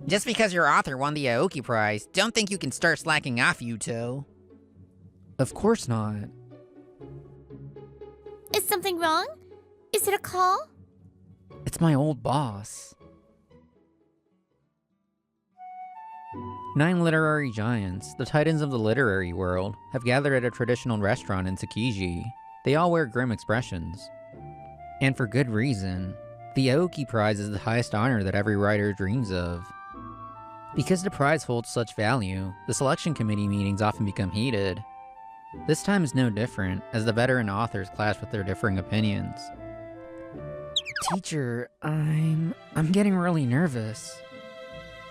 Just because your author won the Aoki Prize, don't think you can start slacking off, Yuto. Of course not. Is something wrong? Is it a call? It's my old boss. 9 literary giants, the titans of the literary world, have gathered at a traditional restaurant in Tsukiji. They all wear grim expressions. And for good reason. The Aoki Prize is the highest honor that every writer dreams of. Because the prize holds such value, the selection committee meetings often become heated. This time is no different, as the veteran authors clash with their differing opinions. Teacher, I'm getting really nervous.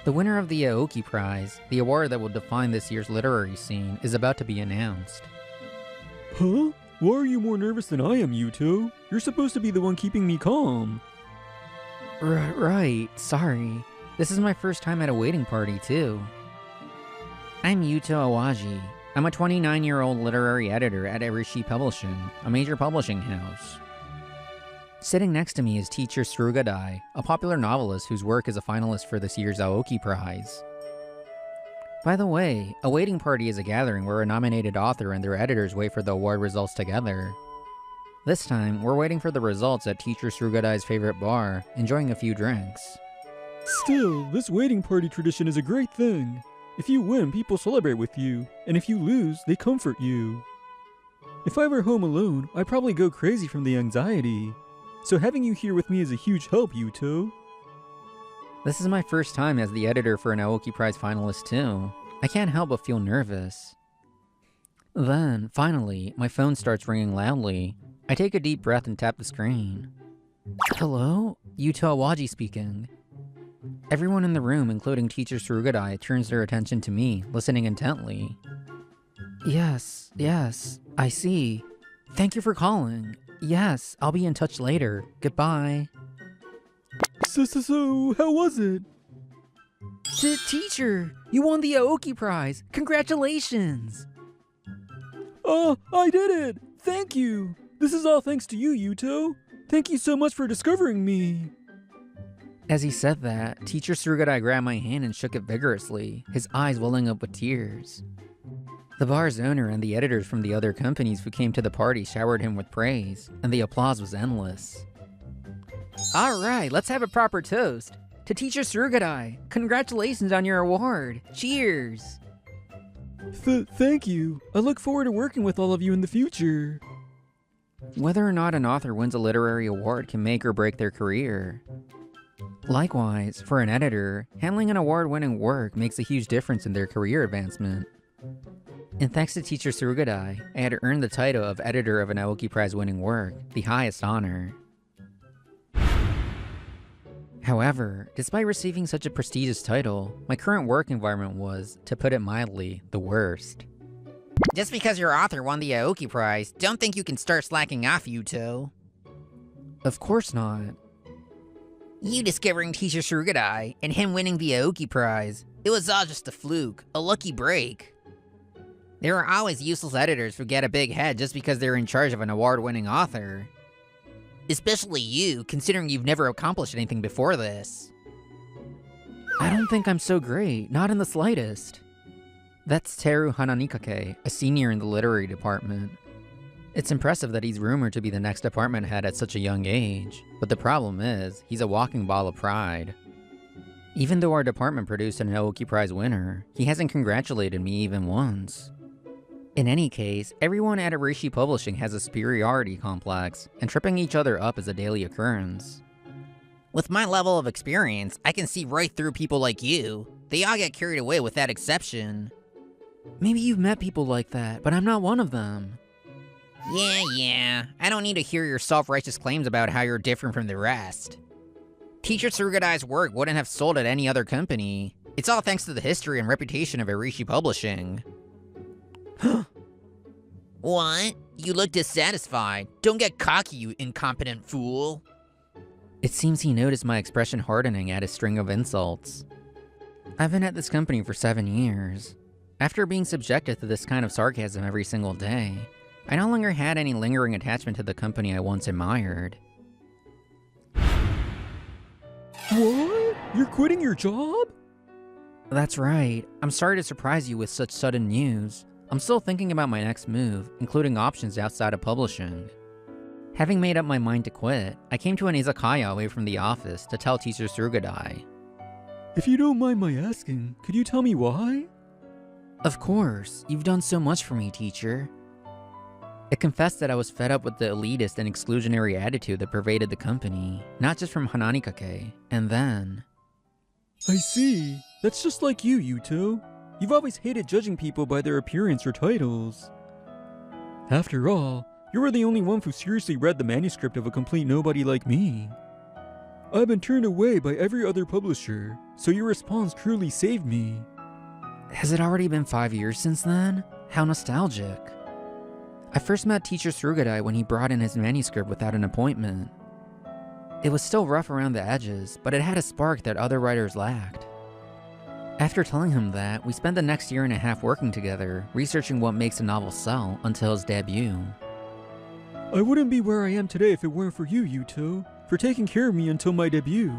The winner of the Aoki Prize, the award that will define this year's literary scene, is about to be announced. Huh? Why are you more nervous than I am, Yuto? You're supposed to be the one keeping me calm. Right, sorry. This is my first time at a waiting party, too. I'm Yuto Awaji. I'm a 29-year-old literary editor at Erishi Publishing, a major publishing house. Sitting next to me is teacher Surugadai, a popular novelist whose work is a finalist for this year's Aoki Prize. By the way, a waiting party is a gathering where a nominated author and their editors wait for the award results together. This time, we're waiting for the results at teacher Surugadai's favorite bar, enjoying a few drinks. Still, this waiting party tradition is a great thing. If you win, people celebrate with you, and if you lose, they comfort you. If I were home alone, I'd probably go crazy from the anxiety. So having you here with me is a huge help, Yuto. This is my first time as the editor for an Aoki Prize finalist too. I can't help but feel nervous. Then, finally, my phone starts ringing loudly. I take a deep breath and tap the screen. Hello? Yuto Awaji speaking. Everyone in the room, including teacher Surugadai, turns their attention to me, listening intently. Yes, I see. Thank you for calling. Yes, I'll be in touch later. Goodbye. So, how was it? Teacher, you won the Aoki Prize. Congratulations. Oh, I did it! Thank you! This is all thanks to you, Yuto. Thank you so much for discovering me. As he said that, teacher Surugadai grabbed my hand and shook it vigorously, his eyes welling up with tears. The bar's owner and the editors from the other companies who came to the party showered him with praise, and the applause was endless. Alright, let's have a proper toast. To teacher Surugadai, congratulations on your award. Cheers! Thank you. I look forward to working with all of you in the future. Whether or not an author wins a literary award can make or break their career. Likewise, for an editor, handling an award-winning work makes a huge difference in their career advancement. And thanks to teacher Surugadai, I had earned the title of editor of an Aoki Prize-winning work, the highest honor. However, despite receiving such a prestigious title, my current work environment was, to put it mildly, the worst. Just because your author won the Aoki Prize, don't think you can start slacking off, Yuto. Of course not. You discovering teacher Surugadai and him winning the Aoki Prize, it was all just a fluke, a lucky break. There are always useless editors who get a big head just because they're in charge of an award-winning author. Especially you, considering you've never accomplished anything before this. I don't think I'm so great, not in the slightest. That's Teru Hananikake, a senior in the literary department. It's impressive that he's rumored to be the next department head at such a young age, but the problem is, he's a walking ball of pride. Even though our department produced an Aoki Prize winner, he hasn't congratulated me even once. In any case, everyone at Erishi Publishing has a superiority complex, and tripping each other up is a daily occurrence. With my level of experience, I can see right through people like you. They all get carried away with that exception. Maybe you've met people like that, but I'm not one of them. Yeah, I don't need to hear your self-righteous claims about how you're different from the rest. Teacher Surugadai's work wouldn't have sold at any other company. It's all thanks to the history and reputation of Erishi Publishing. What? You look dissatisfied. Don't get cocky, you incompetent fool. It seems he noticed my expression hardening at a string of insults. I've been at this company for 7 years. After being subjected to this kind of sarcasm every single day, I no longer had any lingering attachment to the company I once admired. What? You're quitting your job? That's right. I'm sorry to surprise you with such sudden news. I'm still thinking about my next move, including options outside of publishing. Having made up my mind to quit, I came to an izakaya away from the office to tell teacher Surugadai. If you don't mind my asking, could you tell me why? Of course, you've done so much for me, teacher. I confessed that I was fed up with the elitist and exclusionary attitude that pervaded the company, not just from Hananikake, and then... I see. That's just like you, Yuto. You've always hated judging people by their appearance or titles. After all, you were the only one who seriously read the manuscript of a complete nobody like me. I've been turned away by every other publisher, so your response truly saved me. Has it already been 5 years since then? How nostalgic. I first met teacher Surugadai when he brought in his manuscript without an appointment. It was still rough around the edges, but it had a spark that other writers lacked. After telling him that, we spent the next year and a half working together, researching what makes a novel sell until his debut. I wouldn't be where I am today if it weren't for you, Yuto, for taking care of me until my debut.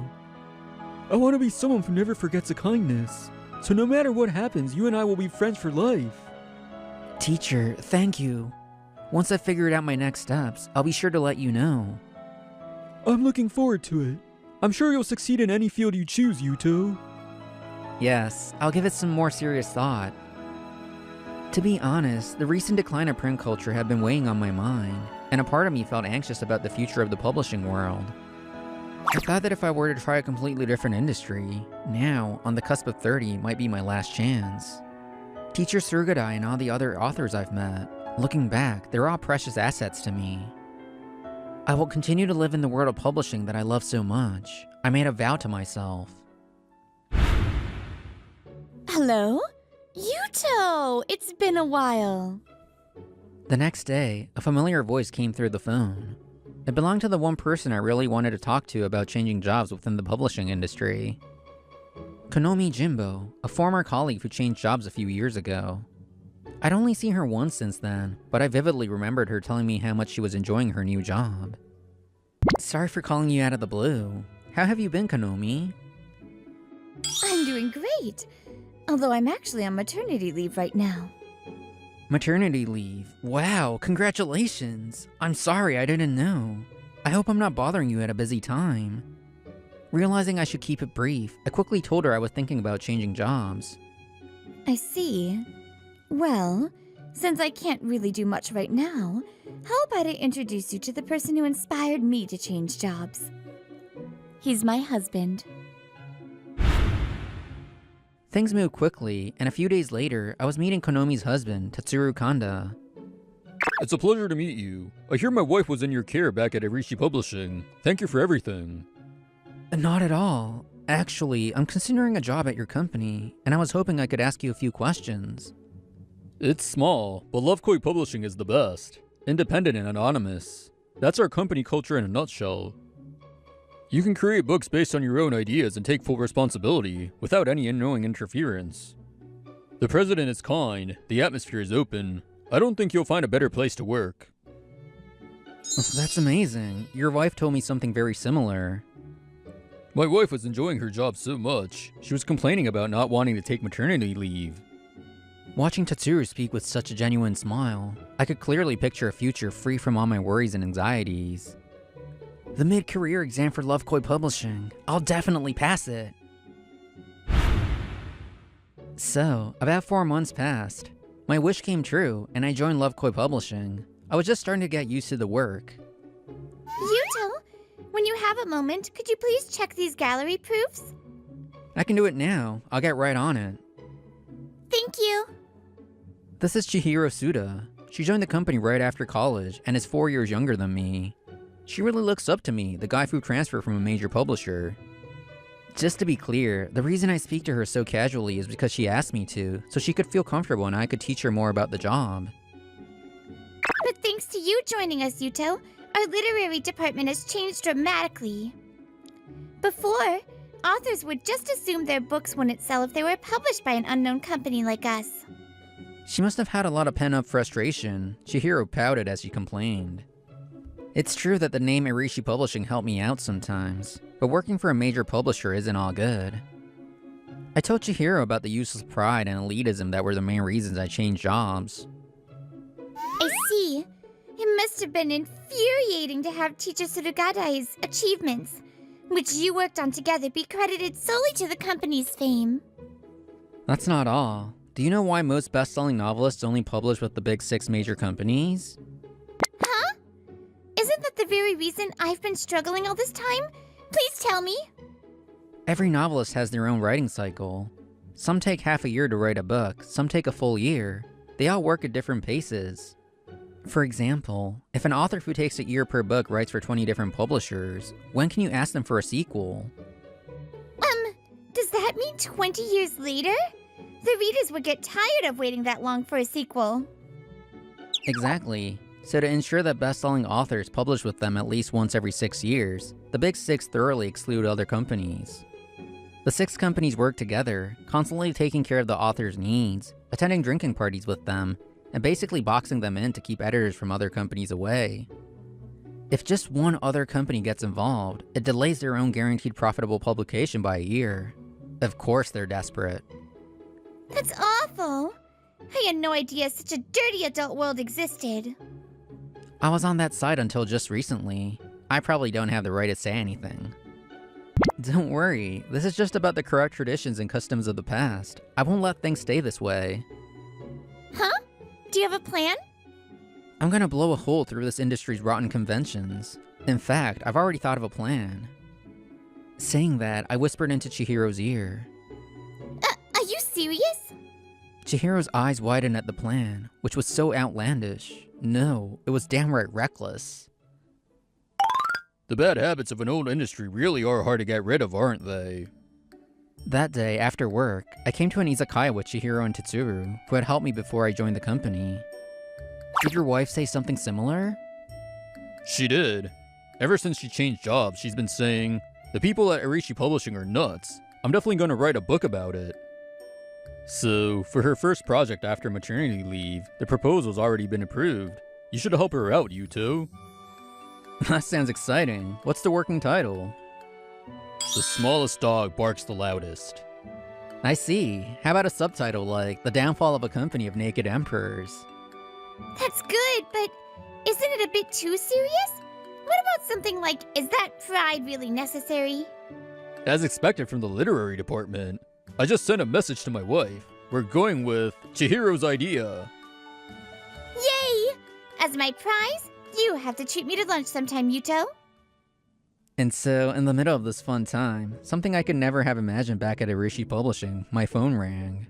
I want to be someone who never forgets a kindness, so no matter what happens, you and I will be friends for life. Teacher, thank you. Once I've figured out my next steps, I'll be sure to let you know. I'm looking forward to it. I'm sure you'll succeed in any field you choose, Yuto. Yes, I'll give it some more serious thought. To be honest, the recent decline of print culture had been weighing on my mind, and a part of me felt anxious about the future of the publishing world. I thought that if I were to try a completely different industry, now, on the cusp of 30, might be my last chance. Teacher Surugadai and all the other authors I've met, looking back, they're all precious assets to me. I will continue to live in the world of publishing that I love so much. I made a vow to myself. Hello? Yuto! It's been a while. The next day, a familiar voice came through the phone. It belonged to the one person I really wanted to talk to about changing jobs within the publishing industry. Konomi Jimbo, a former colleague who changed jobs a few years ago. I'd only seen her once since then, but I vividly remembered her telling me how much she was enjoying her new job. Sorry for calling you out of the blue. How have you been, Konomi? I'm doing great. Although I'm actually on maternity leave right now. Maternity leave. Wow, congratulations. I'm sorry, I didn't know. I hope I'm not bothering you at a busy time. Realizing I should keep it brief, I quickly told her I was thinking about changing jobs. I see. Well, since I can't really do much right now, how about I introduce you to the person who inspired me to change jobs? He's my husband. Things moved quickly, and a few days later, I was meeting Konomi's husband, Tatsuru Kanda. It's a pleasure to meet you. I hear my wife was in your care back at Arishi Publishing. Thank you for everything. Not at all. Actually, I'm considering a job at your company, and I was hoping I could ask you a few questions. It's small, but Love Koi Publishing is the best. Independent and anonymous. That's our company culture in a nutshell. You can create books based on your own ideas and take full responsibility, without any unknowing interference. The president is kind, the atmosphere is open. I don't think you'll find a better place to work. That's amazing. Your wife told me something very similar. My wife was enjoying her job so much, she was complaining about not wanting to take maternity leave. Watching Tatsuru speak with such a genuine smile, I could clearly picture a future free from all my worries and anxieties. The mid-career exam for Love Koi Publishing. I'll definitely pass it. So, about 4 months passed. My wish came true, and I joined Love Koi Publishing. I was just starting to get used to the work. Yuto, when you have a moment, could you please check these gallery proofs? I can do it now. I'll get right on it. Thank you. This is Chihiro Suda. She joined the company right after college, and is 4 years younger than me. She really looks up to me, the guy who transferred from a major publisher. Just to be clear, the reason I speak to her so casually is because she asked me to, so she could feel comfortable and I could teach her more about the job. But thanks to you joining us, Yuto, our literary department has changed dramatically. Before, authors would just assume their books wouldn't sell if they were published by an unknown company like us. She must have had a lot of pent-up frustration. Chihiro pouted as she complained. It's true that the name Irishi Publishing helped me out sometimes, but working for a major publisher isn't all good. I told Chihiro about the useless pride and elitism that were the main reasons I changed jobs. I see. It must have been infuriating to have Teacher Surugadai's achievements, which you worked on together, be credited solely to the company's fame. That's not all. Do you know why most best-selling novelists only publish with the big 6 major companies? Huh? Isn't that the very reason I've been struggling all this time? Please tell me. Every novelist has their own writing cycle. Some take half a year to write a book, some take a full year. They all work at different paces. For example, if an author who takes a year per book writes for 20 different publishers, when can you ask them for a sequel? Does that mean 20 years later? The readers would get tired of waiting that long for a sequel. Exactly. So to ensure that best-selling authors publish with them at least once every 6 years, the big 6 thoroughly exclude other companies. The 6 companies work together, constantly taking care of the author's needs, attending drinking parties with them, and basically boxing them in to keep editors from other companies away. If just one other company gets involved, it delays their own guaranteed profitable publication by a year. Of course they're desperate. That's awful. I had no idea such a dirty adult world existed. I was on that side until just recently. I probably don't have the right to say anything. Don't worry, this is just about the corrupt traditions and customs of the past. I won't let things stay this way. Huh? Do you have a plan? I'm gonna blow a hole through this industry's rotten conventions. In fact, I've already thought of a plan. Saying that, I whispered into Chihiro's ear. Are you serious? Chihiro's eyes widened at the plan, which was so outlandish. No, it was downright reckless. The bad habits of an old industry really are hard to get rid of, aren't they? That day, after work, I came to an izakaya with Chihiro and Tetsuru, who had helped me before I joined the company. Did your wife say something similar? She did. Ever since she changed jobs, she's been saying, "The people at Irishi Publishing are nuts. I'm definitely going to write a book about it." So, for her first project after maternity leave, the proposal's already been approved. You should help her out, Yuto. That sounds exciting. What's the working title? The smallest dog barks the loudest. I see. How about a subtitle like The Downfall of a Company of Naked Emperors? That's good, but isn't it a bit too serious? What about something like, is that pride really necessary? As expected from the literary department. I just sent a message to my wife. We're going with Chihiro's idea. Yay! As my prize, you have to treat me to lunch sometime, Yuto. And so, in the middle of this fun time, something I could never have imagined back at Irishi Publishing, my phone rang.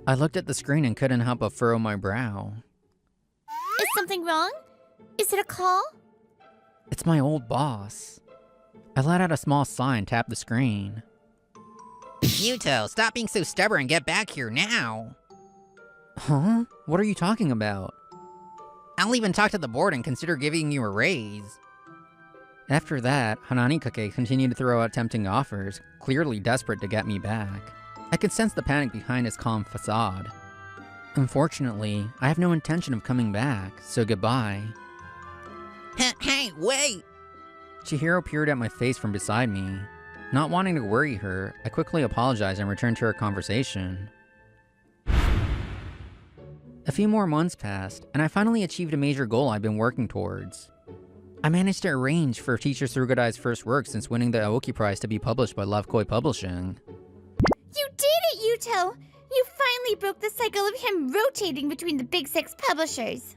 I looked at the screen and couldn't help but furrow my brow. Is something wrong? Is it a call? It's my old boss. I let out a small sigh and tapped the screen. Yuto, stop being so stubborn and get back here now. Huh? What are you talking about? I'll even talk to the board and consider giving you a raise. After that, Hananikake continued to throw out tempting offers, clearly desperate to get me back. I could sense the panic behind his calm facade. Unfortunately, I have no intention of coming back, so goodbye. Hey, wait! Chihiro peered at my face from beside me. Not wanting to worry her, I quickly apologized and returned to our conversation. A few more months passed, and I finally achieved a major goal I've been working towards. I managed to arrange for Teacher Surugadai's first work since winning the Aoki Prize to be published by Lovekoi Publishing. You did it, Yuto! You finally broke the cycle of him rotating between the big 6 publishers.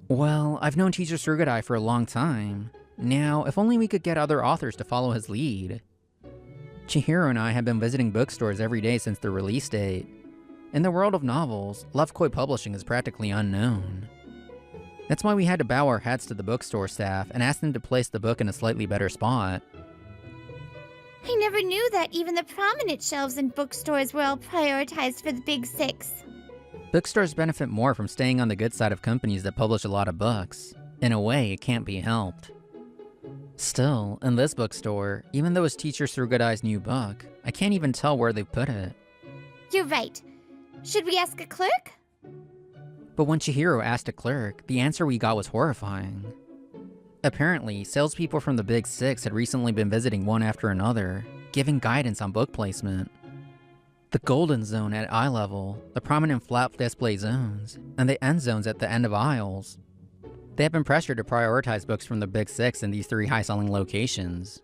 Well, I've known Teacher Surugadai for a long time. Now, if only we could get other authors to follow his lead. Chihiro and I have been visiting bookstores every day since the release date. In the world of novels, Lovekoi Publishing is practically unknown. That's why we had to bow our heads to the bookstore staff and ask them to place the book in a slightly better spot. I never knew that even the prominent shelves in bookstores were all prioritized for the big 6. Bookstores benefit more from staying on the good side of companies that publish a lot of books. In a way, it can't be helped. Still, in this bookstore, even though it's Teacher Surugadai's new book, I can't even tell where they put it. You're right. Should we ask a clerk? But when Chihiro asked a clerk, the answer we got was horrifying. Apparently, salespeople from the Big Six had recently been visiting one after another, giving guidance on book placement. The golden zone at eye level, the prominent flap display zones, and the end zones at the end of aisles. They have been pressured to prioritize books from the Big Six in these 3 high-selling locations.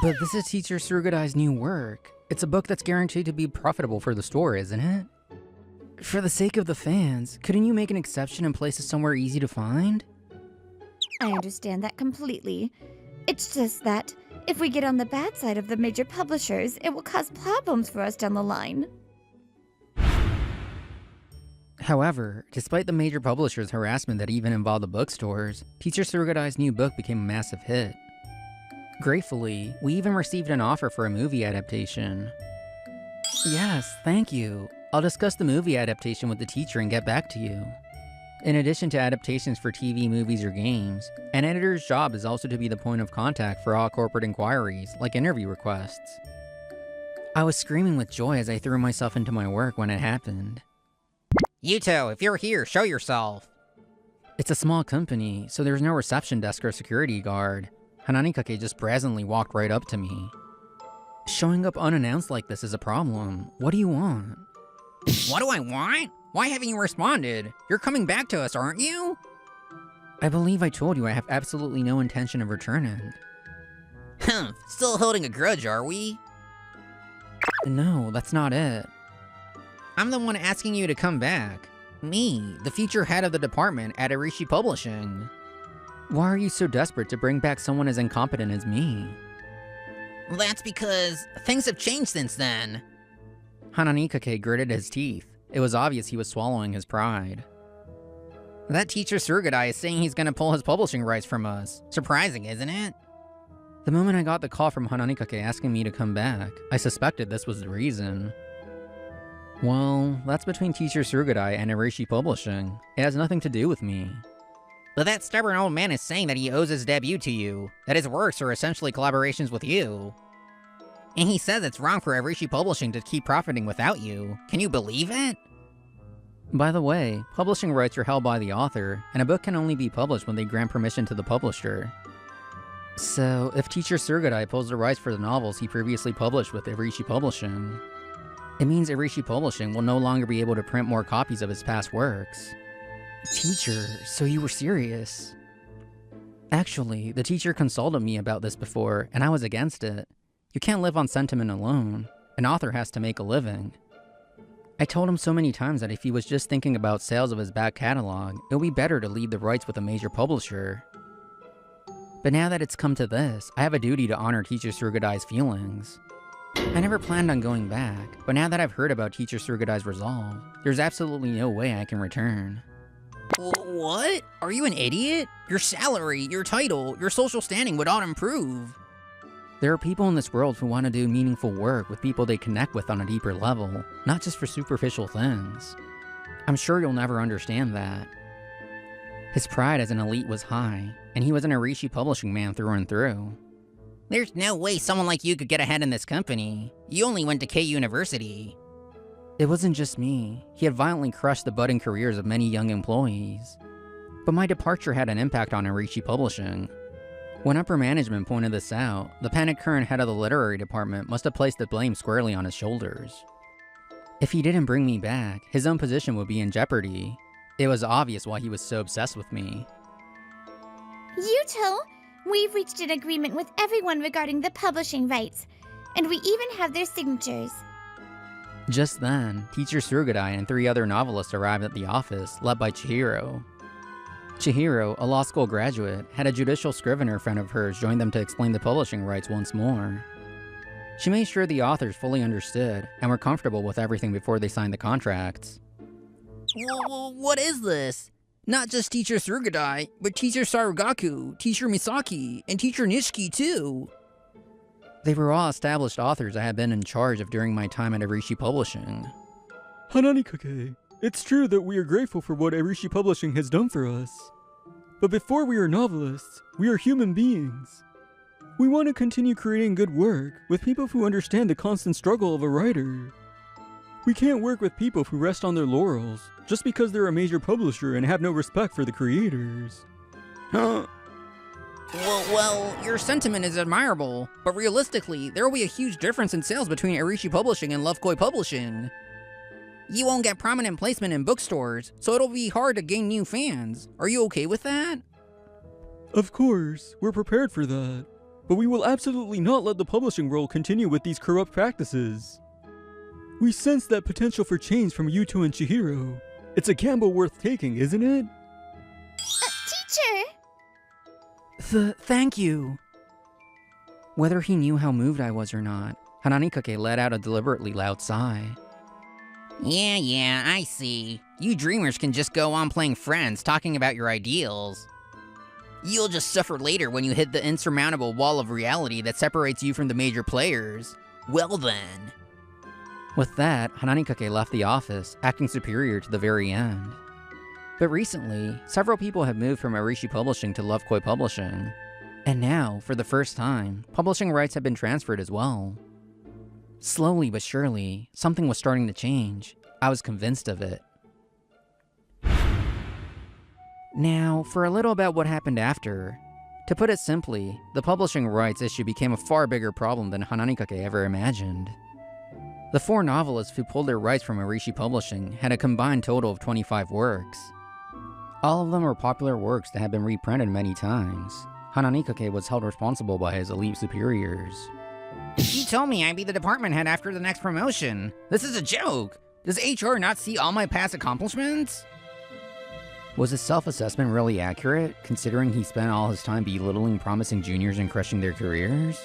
But this is Teacher Surugai's new work. It's a book that's guaranteed to be profitable for the store, isn't it? For the sake of the fans, couldn't you make an exception and place it somewhere easy to find? I understand that completely. It's just that if we get on the bad side of the major publishers, it will cause problems for us down the line. However, despite the major publishers' harassment that even involved the bookstores, Teacher Surugai's new book became a massive hit. Gratefully, we even received an offer for a movie adaptation. Yes, thank you. I'll discuss the movie adaptation with the teacher and get back to you. In addition to adaptations for TV, movies, or games, an editor's job is also to be the point of contact for all corporate inquiries, like interview requests. I was screaming with joy as I threw myself into my work when it happened. Yuto, if you're here, show yourself. It's a small company, so there's no reception desk or security guard. Hananikake just brazenly walked right up to me. Showing up unannounced like this is a problem. What do you want? What do I want? Why haven't you responded? You're coming back to us, aren't you? I believe I told you I have absolutely no intention of returning. Still holding a grudge, are we? No, that's not it. I'm the one asking you to come back. Me, the future head of the department at Arishi Publishing. Why are you so desperate to bring back someone as incompetent as me? That's because things have changed since then. Hananikake gritted his teeth. It was obvious he was swallowing his pride. That teacher Surugai is saying he's gonna pull his publishing rights from us. Surprising, isn't it? The moment I got the call from Hananikake asking me to come back, I suspected this was the reason. Well, that's between Teacher Surugai and Arishi Publishing. It has nothing to do with me. But that stubborn old man is saying that he owes his debut to you, that his works are essentially collaborations with you. And he says it's wrong for Arishi Publishing to keep profiting without you. Can you believe it? By the way, publishing rights are held by the author, and a book can only be published when they grant permission to the publisher. So, if Teacher Surugai pulls the rights for the novels he previously published with Arishi Publishing, it means Arishi Publishing will no longer be able to print more copies of his past works. Teacher, so you were serious? Actually, the teacher consulted me about this before, and I was against it. You can't live on sentiment alone. An author has to make a living. I told him so many times that if he was just thinking about sales of his back catalog, it would be better to leave the rights with a major publisher. But now that it's come to this, I have a duty to honor Teacher Surugai's feelings. I never planned on going back, but now that I've heard about Teacher Surugai's resolve, there's absolutely no way I can return. What? Are you an idiot? Your salary, your title, your social standing would all improve. There are people in this world who want to do meaningful work with people they connect with on a deeper level, not just for superficial things. I'm sure you'll never understand that. His pride as an elite was high, and he was an Arishi Publishing man through and through. There's no way someone like you could get ahead in this company. You only went to K University. It wasn't just me. He had violently crushed the budding careers of many young employees. But my departure had an impact on Arishi Publishing. When upper management pointed this out, the panicked current head of the literary department must have placed the blame squarely on his shoulders. If he didn't bring me back, his own position would be in jeopardy. It was obvious why he was so obsessed with me. Yuto, we've reached an agreement with everyone regarding the publishing rights, and we even have their signatures. Just then, Teacher Surugai and 3 other novelists arrived at the office, led by Chihiro. Chihiro, a law school graduate, had a judicial scrivener friend of hers join them to explain the publishing rights once more. She made sure the authors fully understood and were comfortable with everything before they signed the contracts. What is this? Not just Teacher Surugai, but Teacher Sarugaku, Teacher Misaki, and Teacher Nishiki too. They were all established authors I had been in charge of during my time at Arishi Publishing. Hananikake, it's true that we are grateful for what Arishi Publishing has done for us. But before we are novelists, we are human beings. We want to continue creating good work with people who understand the constant struggle of a writer. We can't work with people who rest on their laurels just because they're a major publisher and have no respect for the creators. Well, Your sentiment is admirable, but realistically, there will be a huge difference in sales between Arishi Publishing and Love Koi Publishing. You won't get prominent placement in bookstores, so it'll be hard to gain new fans. Are you okay with that? Of course, we're prepared for that. But we will absolutely not let the publishing world continue with these corrupt practices. We sense that potential for change from Yuto and Chihiro. It's a gamble worth taking, isn't it? Teacher! Thank you. Whether he knew how moved I was or not, Hananikake let out a deliberately loud sigh. yeah, I see. You dreamers can just go on playing friends, talking about your ideals. You'll just suffer later when you hit the insurmountable wall of reality that separates you from the major players. Well then. With that, Hananikake left the office, acting superior to the very end. But recently, several people have moved from Arishi Publishing to Love Koi Publishing. And now, for the first time, publishing rights have been transferred as well. Slowly but surely, something was starting to change. I was convinced of it. Now, for a little about what happened after. To put it simply, the publishing rights issue became a far bigger problem than Hananikake ever imagined. The 4 novelists who pulled their rights from Arishi Publishing had a combined total of 25 works. All of them were popular works that had been reprinted many times. Hananikake was held responsible by his elite superiors. You told me I'd be the department head after the next promotion. This is a joke. Does HR not see all my past accomplishments? Was his self-assessment really accurate, considering he spent all his time belittling promising juniors and crushing their careers?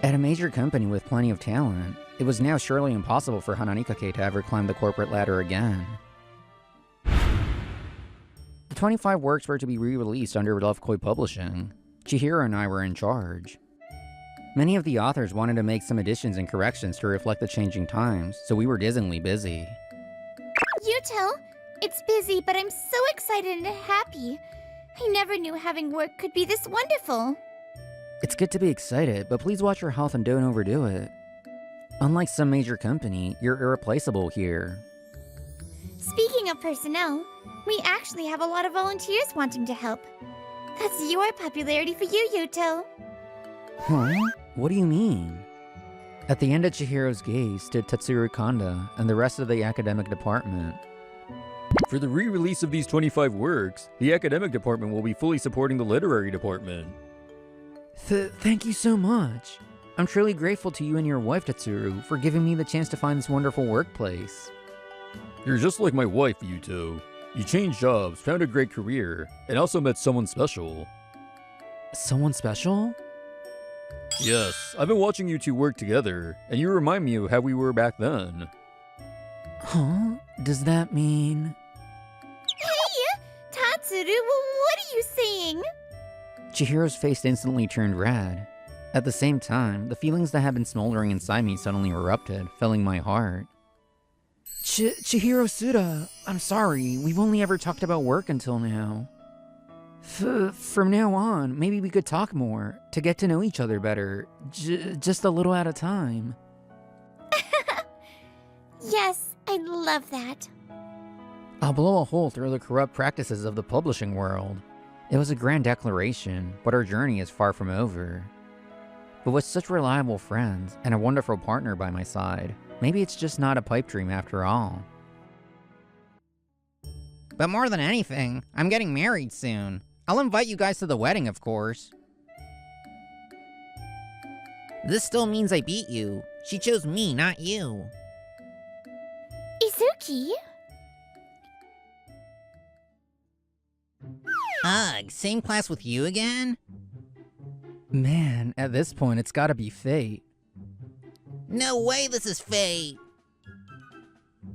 At a major company with plenty of talent, it was now surely impossible for Hananikake to ever climb the corporate ladder again. The 25 works were to be re-released under Love Koi Publishing. Chihiro and I were in charge. Many of the authors wanted to make some additions and corrections to reflect the changing times, so we were dismally busy. Yuto, it's busy, but I'm so excited and happy. I never knew having work could be this wonderful. It's good to be excited, but please watch your health and don't overdo it. Unlike some major company, you're irreplaceable here. Speaking of personnel, we actually have a lot of volunteers wanting to help. That's your popularity for you, Yuto. Huh? What do you mean? At the end of Chihiro's gaze stood Tetsuru Kanda and the rest of the academic department. For the re-release of these 25 works, the academic department will be fully supporting the literary department. Thank you so much. I'm truly grateful to you and your wife, Tetsuru, for giving me the chance to find this wonderful workplace. You're just like my wife, Yuto. You changed jobs, found a great career, and also met someone special. Someone special? Yes, I've been watching you two work together, and you remind me of how we were back then. Huh? Does that mean... Hey! Tatsuru, what are you saying? Chihiro's face instantly turned red. At the same time, the feelings that had been smoldering inside me suddenly erupted, filling my heart. Chihiro Suda, I'm sorry, we've only ever talked about work until now. From now on, maybe we could talk more, to get to know each other better, just a little at a time. Yes, I'd love that. I'll blow a hole through the corrupt practices of the publishing world. It was a grand declaration, but our journey is far from over. But with such reliable friends and a wonderful partner by my side, maybe it's just not a pipe dream after all. But more than anything, I'm getting married soon. I'll invite you guys to the wedding, of course. This still means I beat you. She chose me, not you. Izuki? Ugh, same class with you again? Man, at this point it's gotta be fate. No way this is fate!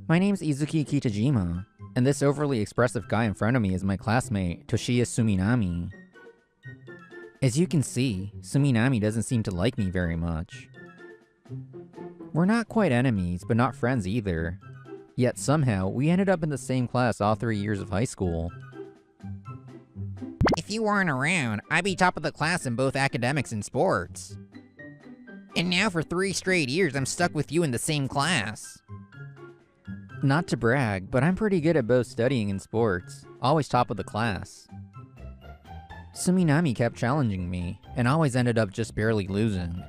My name's Izuki Kitajima, and this overly expressive guy in front of me is my classmate, Toshiya Suminami. As you can see, Suminami doesn't seem to like me very much. We're not quite enemies, but not friends either. Yet somehow, we ended up in the same class all 3 years of high school. If you weren't around, I'd be top of the class in both academics and sports. And now for 3 straight years, I'm stuck with you in the same class. Not to brag, but I'm pretty good at both studying and sports. Always top of the class. Suminami kept challenging me, and always ended up just barely losing.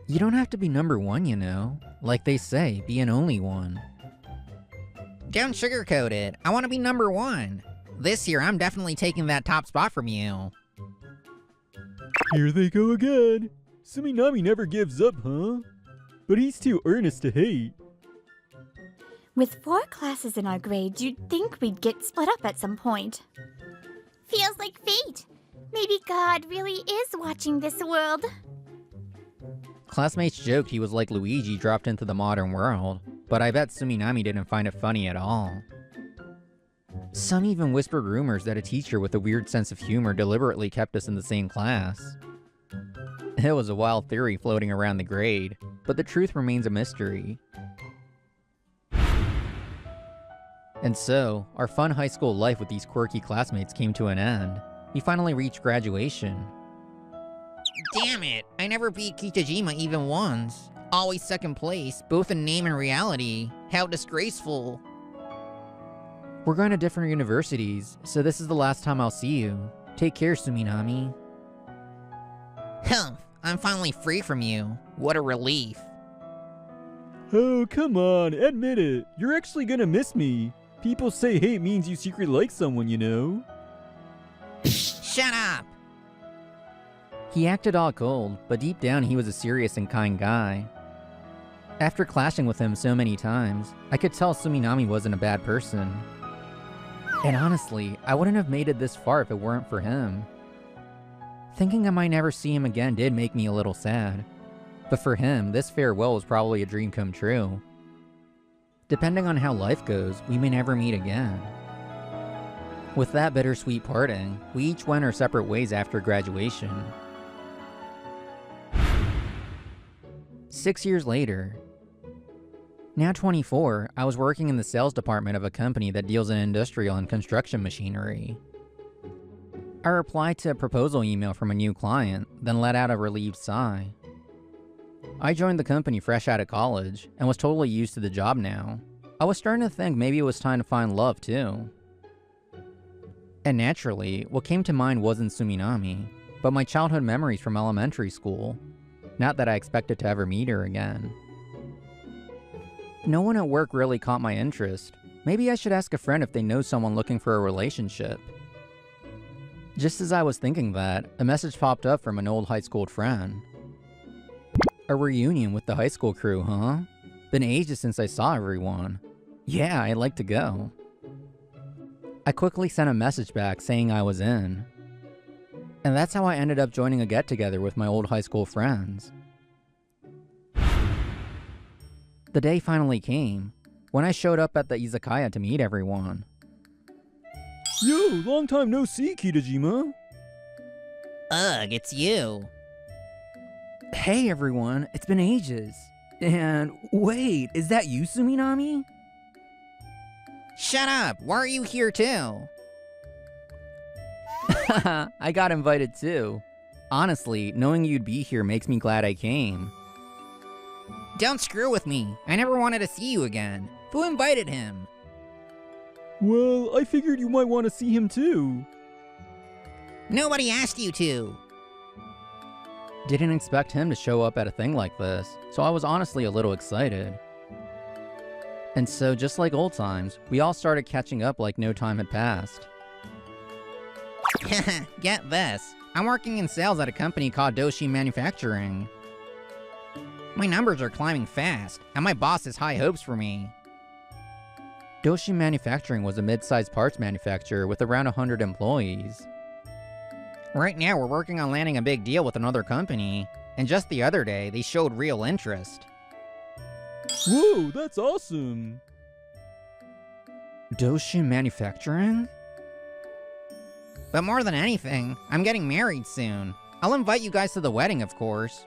You don't have to be number one, you know. Like they say, be an only one. Don't sugarcoat it. I want to be number one. This year, I'm definitely taking that top spot from you. Here they go again. Suminami never gives up, huh? But he's too earnest to hate. With 4 classes in our grade, you'd think we'd get split up at some point. Feels like fate. Maybe God really is watching this world. Classmates joked he was like Luigi dropped into the modern world, but I bet Suminami didn't find it funny at all. Some even whispered rumors that a teacher with a weird sense of humor deliberately kept us in the same class. It was a wild theory floating around the grade, but the truth remains a mystery. And so, our fun high school life with these quirky classmates came to an end. We finally reached graduation. Damn it, I never beat Kitajima even once. Always second place, both in name and reality. How disgraceful. We're going to different universities, so this is the last time I'll see you. Take care, Suminami. Humph, I'm finally free from you. What a relief. Oh, come on, admit it. You're actually gonna miss me. People say hate means you secretly like someone, you know? Shut up! He acted all cold, but deep down he was a serious and kind guy. After clashing with him so many times, I could tell Suminami wasn't a bad person. And honestly, I wouldn't have made it this far if it weren't for him. Thinking I might never see him again did make me a little sad. But for him, this farewell was probably a dream come true. Depending on how life goes, we may never meet again. With that bittersweet parting, we each went our separate ways after graduation. 6 years later. Now 24, I was working in the sales department of a company that deals in industrial and construction machinery. I replied to a proposal email from a new client, then let out a relieved sigh. I joined the company fresh out of college, and was totally used to the job now. I was starting to think maybe it was time to find love too. And naturally, what came to mind wasn't Suminami, but my childhood memories from elementary school. Not that I expected to ever meet her again. No one at work really caught my interest. Maybe I should ask a friend if they know someone looking for a relationship. Just as I was thinking that, a message popped up from an old high school friend. A reunion with the high school crew, huh? Been ages since I saw everyone. Yeah, I'd like to go. I quickly sent a message back saying I was in. And that's how I ended up joining a get-together with my old high school friends. The day finally came, when I showed up at the izakaya to meet everyone. Yo, long time no see, Kitajima. Ugh, it's you. Hey everyone, it's been ages. And wait, is that you, Suminami? Shut up, why are you here too? I got invited too. Honestly, knowing you'd be here makes me glad I came. Don't screw with me. I never wanted to see you again. Who invited him? Well, I figured you might want to see him too. Nobody asked you to. Didn't expect him to show up at a thing like this, so I was honestly a little excited. And so, just like old times, we all started catching up like no time had passed. Get this. I'm working in sales at a company called Doshi Manufacturing. My numbers are climbing fast, and my boss has high hopes for me. Doshi Manufacturing was a mid-sized parts manufacturer with around 100 employees. Right now, we're working on landing a big deal with another company, and just the other day, they showed real interest. Whoa, that's awesome. Doshi Manufacturing? But more than anything, I'm getting married soon. I'll invite you guys to the wedding, of course.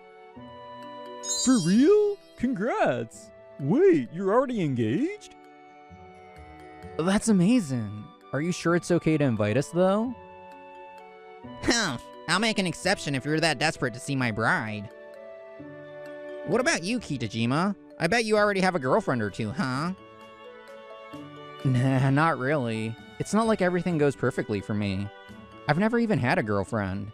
For real? Congrats. Wait, you're already engaged? That's amazing. Are you sure it's okay to invite us, though? Humph, I'll make an exception if you're that desperate to see my bride. What about you, Kitajima? I bet you already have a girlfriend or two, huh? Nah, not really. It's not like everything goes perfectly for me. I've never even had a girlfriend.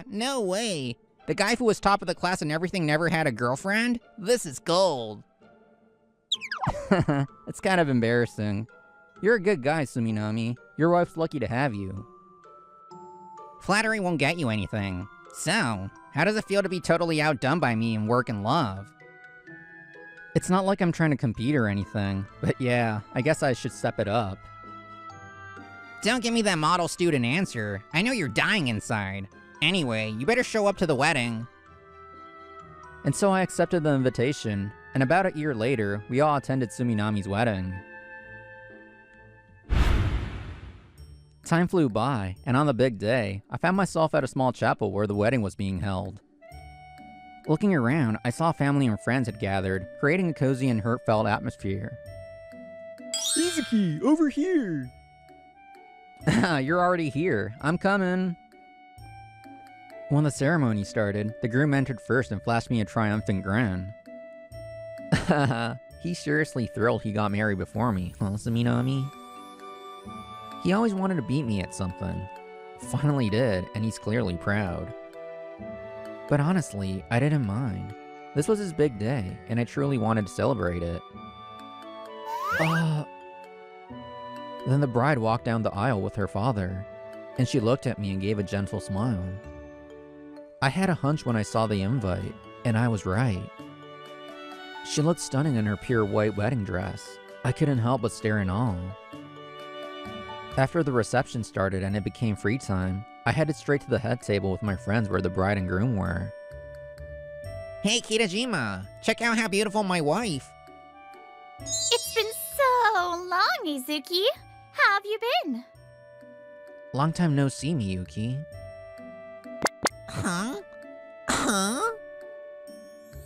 No way. The guy who was top of the class and everything never had a girlfriend? This is gold. It's kind of embarrassing. You're a good guy, Suminami. Your wife's lucky to have you. Flattery won't get you anything. So, how does it feel to be totally outdone by me in work and love? It's not like I'm trying to compete or anything, but yeah, I guess I should step it up. Don't give me that model student answer. I know you're dying inside. Anyway, you better show up to the wedding. And so I accepted the invitation, and about a year later, we all attended Suminami's wedding. Time flew by, and on the big day, I found myself at a small chapel where the wedding was being held. Looking around, I saw family and friends had gathered, creating a cozy and heartfelt atmosphere. Izuki, over here! You're already here. I'm coming. When the ceremony started, the groom entered first and flashed me a triumphant grin. He's seriously thrilled he got married before me, huh, Suminami? He always wanted to beat me at something. Finally did, and he's clearly proud. But honestly, I didn't mind. This was his big day, and I truly wanted to celebrate it. Then the bride walked down the aisle with her father, and she looked at me and gave a gentle smile. I had a hunch when I saw the invite, and I was right. She looked stunning in her pure white wedding dress. I couldn't help but stare in awe. After the reception started and it became free time, I headed straight to the head table with my friends where the bride and groom were. Hey Kitajima, check out how beautiful my wife. It's been so long, Izuki. How have you been? Long time no see, Miyuki. Huh? Huh?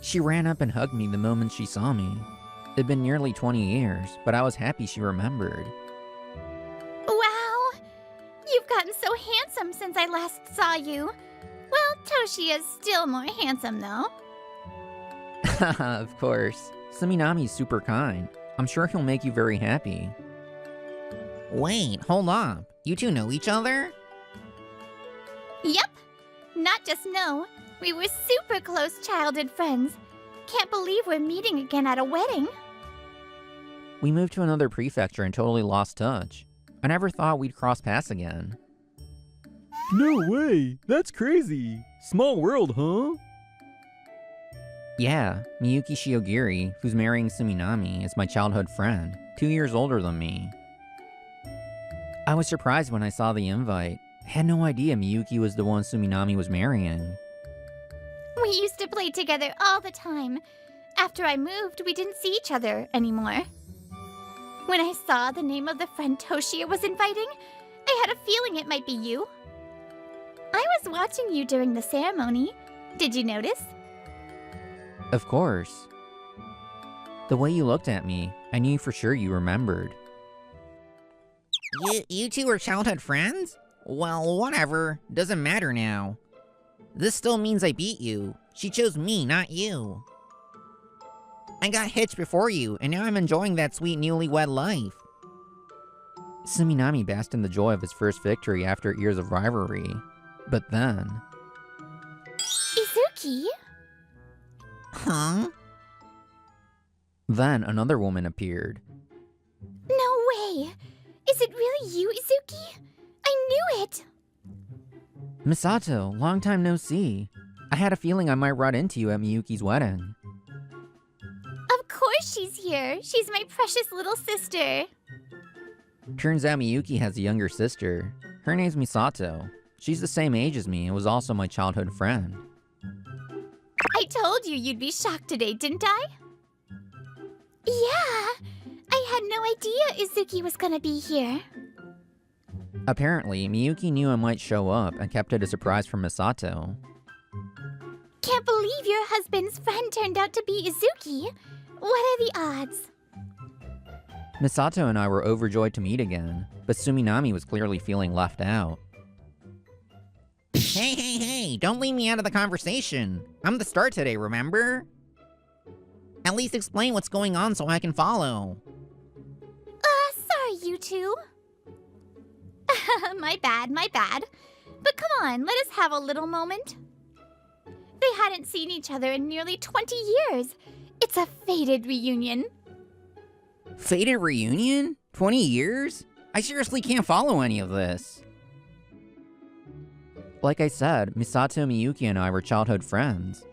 She ran up and hugged me the moment she saw me. It'd been nearly 20 years, but I was happy she remembered. Wow! You've gotten so handsome since I last saw you. Well, Toshi is still more handsome, though. Of course. Suminami's super kind. I'm sure he'll make you very happy. Wait, hold up. You two know each other? Yep. Not just know, we were super close childhood friends. Can't believe we're meeting again at a wedding. We moved to another prefecture and totally lost touch. I never thought we'd cross paths again. No way! That's crazy! Small world, huh? Yeah, Miyuki Shiogiri, who's marrying Suminami, is my childhood friend, 2 years older than me. I was surprised when I saw the invite. Had no idea Miyuki was the one Suminami was marrying. We used to play together all the time. After I moved, we didn't see each other anymore. When I saw the name of the friend Toshia was inviting, I had a feeling it might be you. I was watching you during the ceremony. Did you notice? Of course. The way you looked at me, I knew for sure you remembered. You two are childhood friends? Well, whatever. Doesn't matter now. This still means I beat you. She chose me, not you. I got hitched before you, and now I'm enjoying that sweet newlywed life. Suminami basked in the joy of his first victory after years of rivalry. But then... Izuki? Huh? Then another woman appeared. No way! Is it really you, Izuki? I knew it! Misato, long time no see. I had a feeling I might run into you at Miyuki's wedding. Of course she's here. She's my precious little sister. Turns out Miyuki has a younger sister. Her name's Misato. She's the same age as me and was also my childhood friend. I told you you'd be shocked today, didn't I? Yeah, I had no idea Izuki was gonna be here. Apparently, Miyuki knew I might show up and kept it a surprise from Misato. Can't believe your husband's friend turned out to be Izuki. What are the odds? Misato and I were overjoyed to meet again, but Suminami was clearly feeling left out. Hey, don't leave me out of the conversation. I'm the star today, remember? At least explain what's going on so I can follow. Sorry, you two. My bad, my bad. But come on, let us have a little moment. They hadn't seen each other in nearly 20 years. It's a fated reunion. Fated reunion? 20 years? I seriously can't follow any of this. Like I said, Misato, Miyuki, and I were childhood friends.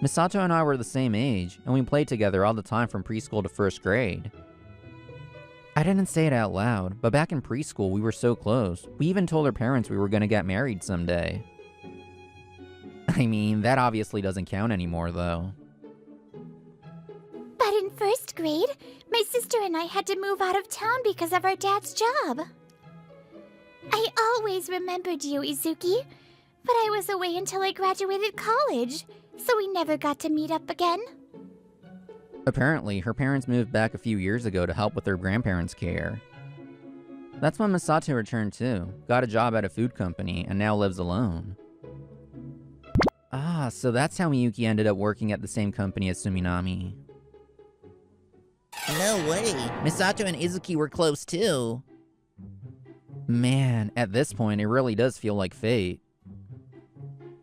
Misato and I were the same age, and we played together all the time from preschool to first grade. I didn't say it out loud, but back in preschool we were so close, we even told our parents we were gonna get married someday. I mean, that obviously doesn't count anymore, though. But in first grade, my sister and I had to move out of town because of our dad's job. I always remembered you, Izuki, but I was away until I graduated college, so we never got to meet up again. Apparently, her parents moved back a few years ago to help with their grandparents' care. That's when Misato returned too, got a job at a food company, and now lives alone. Ah, so that's how Miyuki ended up working at the same company as Suminami. No way. Misato and Izuki were close too. Man, at this point, it really does feel like fate.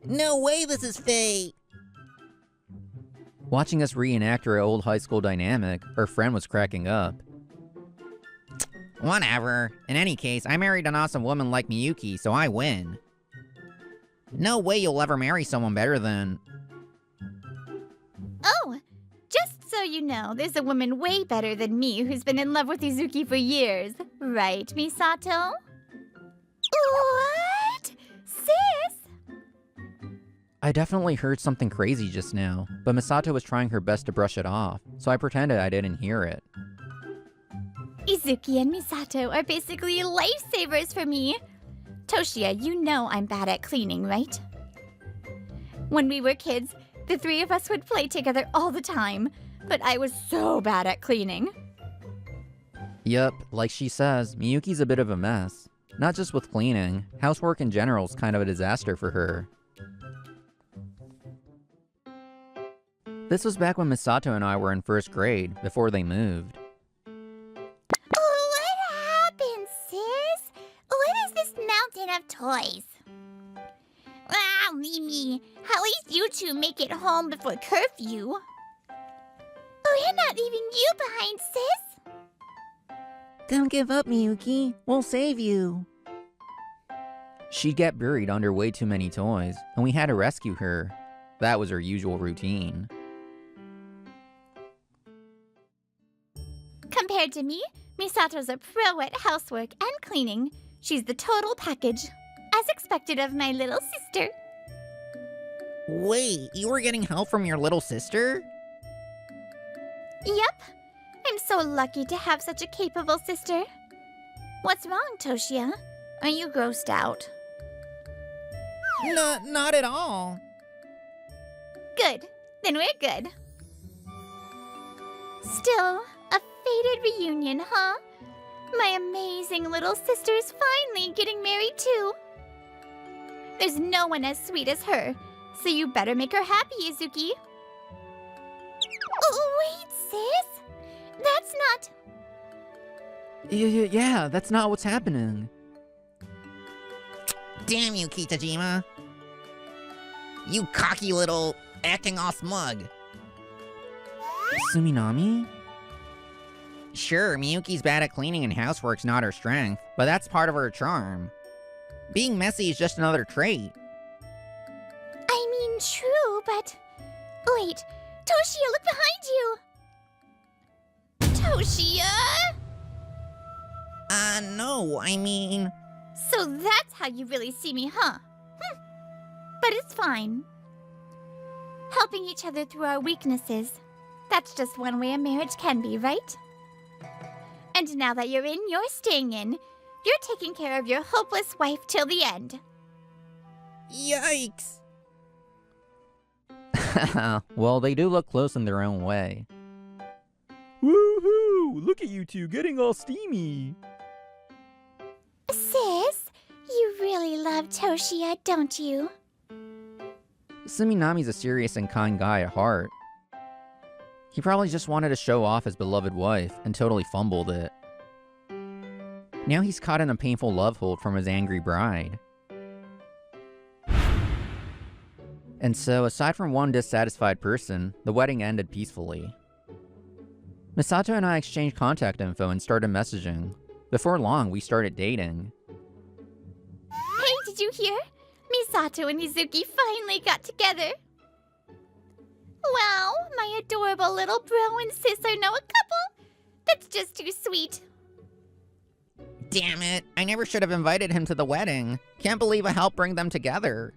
No way this is fate. Watching us reenact our old high school dynamic, our friend was cracking up. Whatever. In any case, I married an awesome woman like Miyuki, so I win. No way you'll ever marry someone better than... Oh, just so you know, there's a woman way better than me who's been in love with Izuki for years. Right, Misato? What? Sis? I definitely heard something crazy just now, but Misato was trying her best to brush it off, so I pretended I didn't hear it. Izuki and Misato are basically lifesavers for me. Toshia, you know I'm bad at cleaning, right? When we were kids, the three of us would play together all the time, but I was so bad at cleaning. Yup, like she says, Miyuki's a bit of a mess. Not just with cleaning, housework in general is kind of a disaster for her. This was back when Misato and I were in first grade, before they moved. What happened, sis? What is this mountain of toys? Ah, Mimi, at least you two make it home before curfew. We're not leaving you behind, sis. Don't give up, Miyuki. We'll save you. She'd get buried under way too many toys, and we had to rescue her. That was her usual routine. Compared to me, Misato's a pro at housework and cleaning. She's the total package, as expected of my little sister. Wait, you were getting help from your little sister? Yep. I'm so lucky to have such a capable sister. What's wrong, Toshia? Are you grossed out? No, not at all. Good. Then we're good. Still, a fated reunion, huh? My amazing little sister's finally getting married too. There's no one as sweet as her, so you better make her happy, Izuki. Oh, wait, sis. That's not... Yeah, that's not what's happening. Damn you, Kitajima. You cocky little acting all smug. Suminami? Sure, Miyuki's bad at cleaning and housework's not her strength, but that's part of her charm. Being messy is just another trait. I mean, true, but... Wait, Toshia, look behind you! Toshia? No, I mean... So that's how you really see me, huh? But it's fine. Helping each other through our weaknesses. That's just one way a marriage can be, right? And now that you're in, you're staying in. You're taking care of your hopeless wife till the end. Yikes! Well, they do look close in their own way. Woohoo! Look at you two getting all steamy. Sis, you really love Toshia, don't you? Suminami's a serious and kind guy at heart. He probably just wanted to show off his beloved wife and totally fumbled it. Now he's caught in a painful love hold from his angry bride. And so, aside from one dissatisfied person, the wedding ended peacefully. Misato and I exchanged contact info and started messaging. Before long, we started dating. Hey, did you hear? Misato and Izuki finally got together. Wow, my adorable little bro and sis are now a couple. That's just too sweet. Damn it, I never should have invited him to the wedding. Can't believe I helped bring them together.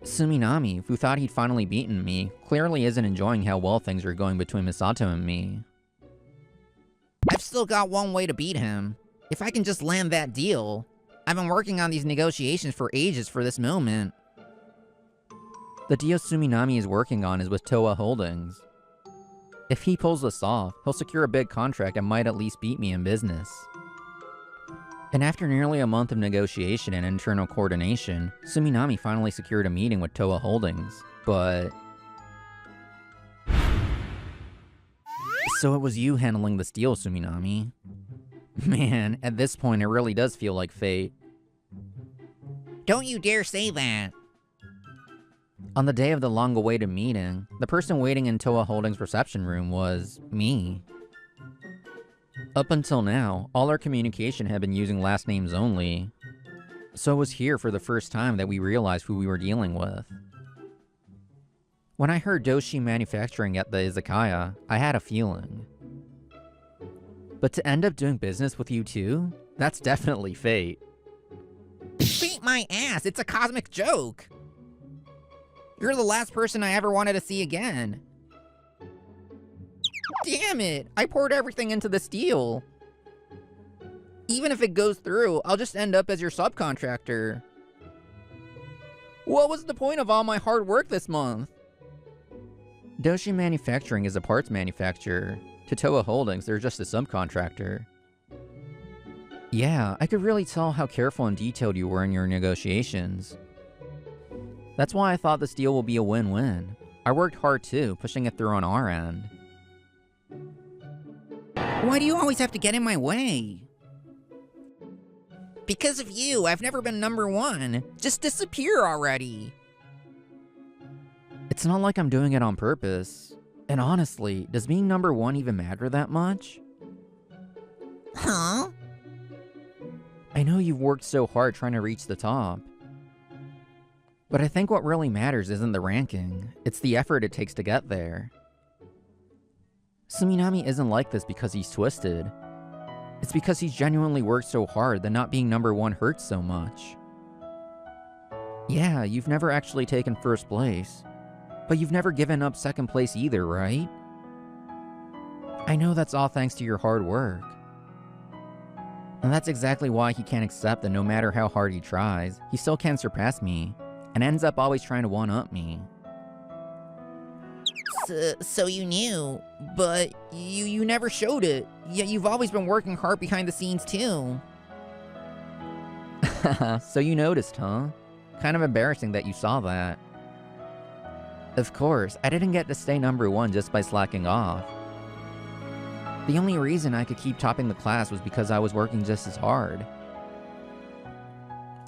Suminami, who thought he'd finally beaten me, clearly isn't enjoying how well things are going between Misato and me. I've still got one way to beat him. If I can just land that deal. I've been working on these negotiations for ages for this moment. The deal Suminami is working on is with Toa Holdings. If he pulls this off, he'll secure a big contract and might at least beat me in business. And after nearly a month of negotiation and internal coordination, Suminami finally secured a meeting with Toa Holdings, but... So it was you handling this deal, Suminami. Man, at this point it really does feel like fate. Don't you dare say that. On the day of the long-awaited meeting, the person waiting in Toa Holdings' reception room was me. Up until now, all our communication had been using last names only, so it was here for the first time that we realized who we were dealing with. When I heard Doshi Manufacturing at the izakaya, I had a feeling. But to end up doing business with you too? That's definitely fate. Beat my ass, it's a cosmic joke. You're the last person I ever wanted to see again. Damn it, I poured everything into this deal. Even if it goes through, I'll just end up as your subcontractor. What was the point of all my hard work this month? Doshi Manufacturing is a parts manufacturer. To Toa Holdings, they're just a subcontractor. Yeah, I could really tell how careful and detailed you were in your negotiations. That's why I thought this deal will be a win-win. I worked hard too, pushing it through on our end. Why do you always have to get in my way? Because of you, I've never been #1. Just disappear already. It's not like I'm doing it on purpose. And honestly, does being #1 even matter that much? Huh? I know you've worked so hard trying to reach the top. But I think what really matters isn't the ranking, it's the effort it takes to get there. Suminami isn't like this because he's twisted. It's because he's genuinely worked so hard that not being #1 hurts so much. Yeah, you've never actually taken first place, but you've never given up second place either, right? I know that's all thanks to your hard work. And that's exactly why he can't accept that no matter how hard he tries, he still can't surpass me, and ends up always trying to one-up me. So you knew, but you never showed it. Yet you've always been working hard behind the scenes too. So you noticed, huh? Kind of embarrassing that you saw that. Of course, I didn't get to stay #1 just by slacking off. The only reason I could keep topping the class was because I was working just as hard.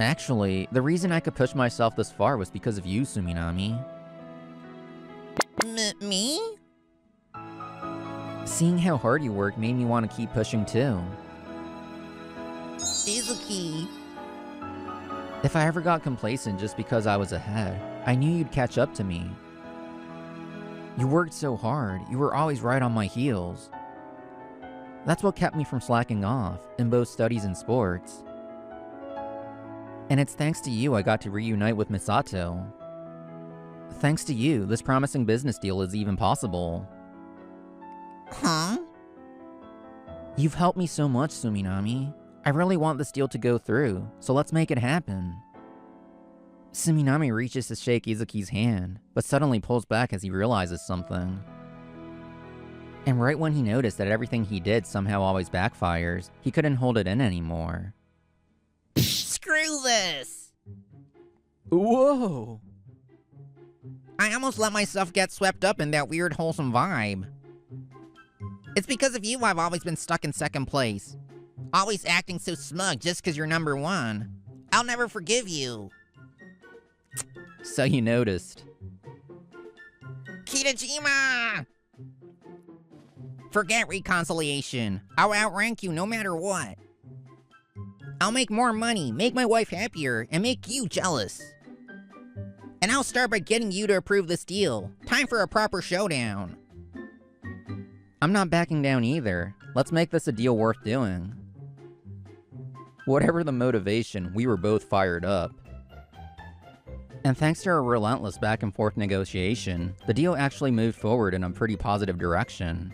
Actually, the reason I could push myself this far was because of you, Suminami. Me? Seeing how hard you work made me want to keep pushing too. Izuki. If I ever got complacent just because I was ahead, I knew you'd catch up to me. You worked so hard, you were always right on my heels. That's what kept me from slacking off, in both studies and sports. And it's thanks to you I got to reunite with Misato. Thanks to you, this promising business deal is even possible. Huh? You've helped me so much, Suminami. I really want this deal to go through, so let's make it happen. Suminami reaches to shake Izuki's hand, but suddenly pulls back as he realizes something. And right when he noticed that everything he did somehow always backfires, he couldn't hold it in anymore. Screw this! Whoa! I almost let myself get swept up in that weird wholesome vibe. It's because of you I've always been stuck in second place. Always acting so smug just 'cause you're number one. I'll never forgive you. So you noticed. Kitajima! Forget reconciliation. I'll outrank you no matter what. I'll make more money, make my wife happier, and make you jealous. And I'll start by getting you to approve this deal. Time for a proper showdown. I'm not backing down either. Let's make this a deal worth doing. Whatever the motivation, we were both fired up. And thanks to our relentless back and forth negotiation, the deal actually moved forward in a pretty positive direction.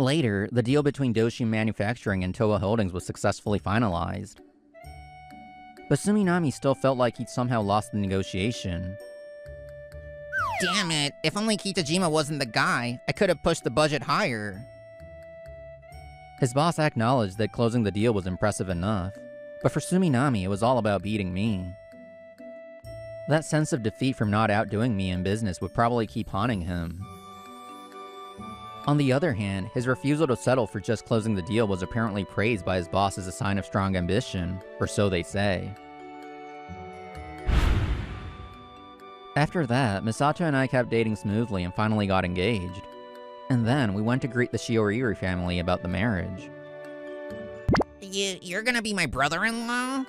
Later, the deal between Doshi Manufacturing and Toa Holdings was successfully finalized. But Suminami still felt like he'd somehow lost the negotiation. Damn it, if only Kitajima wasn't the guy, I could have pushed the budget higher. His boss acknowledged that closing the deal was impressive enough, but for Suminami it was all about beating me. That sense of defeat from not outdoing me in business would probably keep haunting him. On the other hand, his refusal to settle for just closing the deal was apparently praised by his boss as a sign of strong ambition, or so they say. After that, Misato and I kept dating smoothly and finally got engaged. And then we went to greet the Shioriri family about the marriage. You're gonna be my brother-in-law?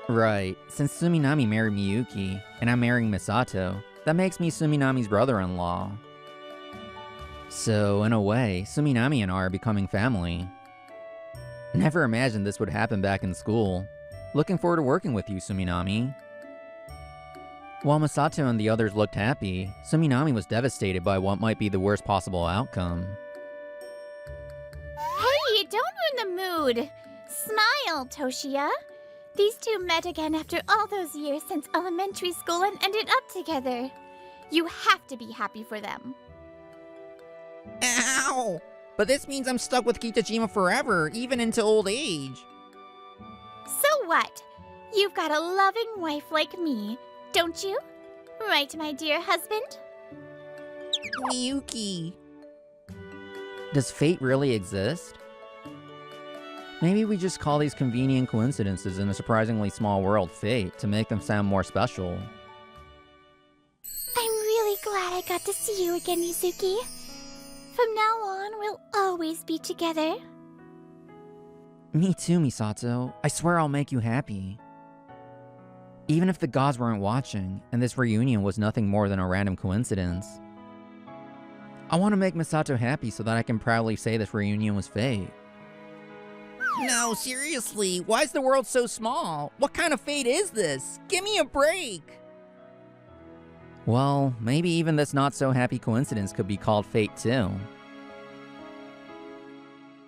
Right, since Suminami married Miyuki, and I'm marrying Misato, that makes me Suminami's brother-in-law. So, in a way, Suminami and I are becoming family. Never imagined this would happen back in school. Looking forward to working with you, Suminami. While Misato and the others looked happy, Suminami was devastated by what might be the worst possible outcome. Hey, don't ruin the mood. Smile, Toshia. These two met again after all those years since elementary school and ended up together. You have to be happy for them. Ow! But this means I'm stuck with Kitajima forever, even into old age. So what? You've got a loving wife like me, don't you? Right, my dear husband? Miyuki. Does fate really exist? Maybe we just call these convenient coincidences in a surprisingly small world fate to make them sound more special. I'm really glad I got to see you again, Yuzuki. From now on, we'll always be together. Me too, Misato. I swear I'll make you happy. Even if the gods weren't watching, and this reunion was nothing more than a random coincidence. I want to make Misato happy so that I can proudly say this reunion was fate. No, seriously, why is the world so small? What kind of fate is this? Give me a break! Well, maybe even this not-so-happy coincidence could be called fate too.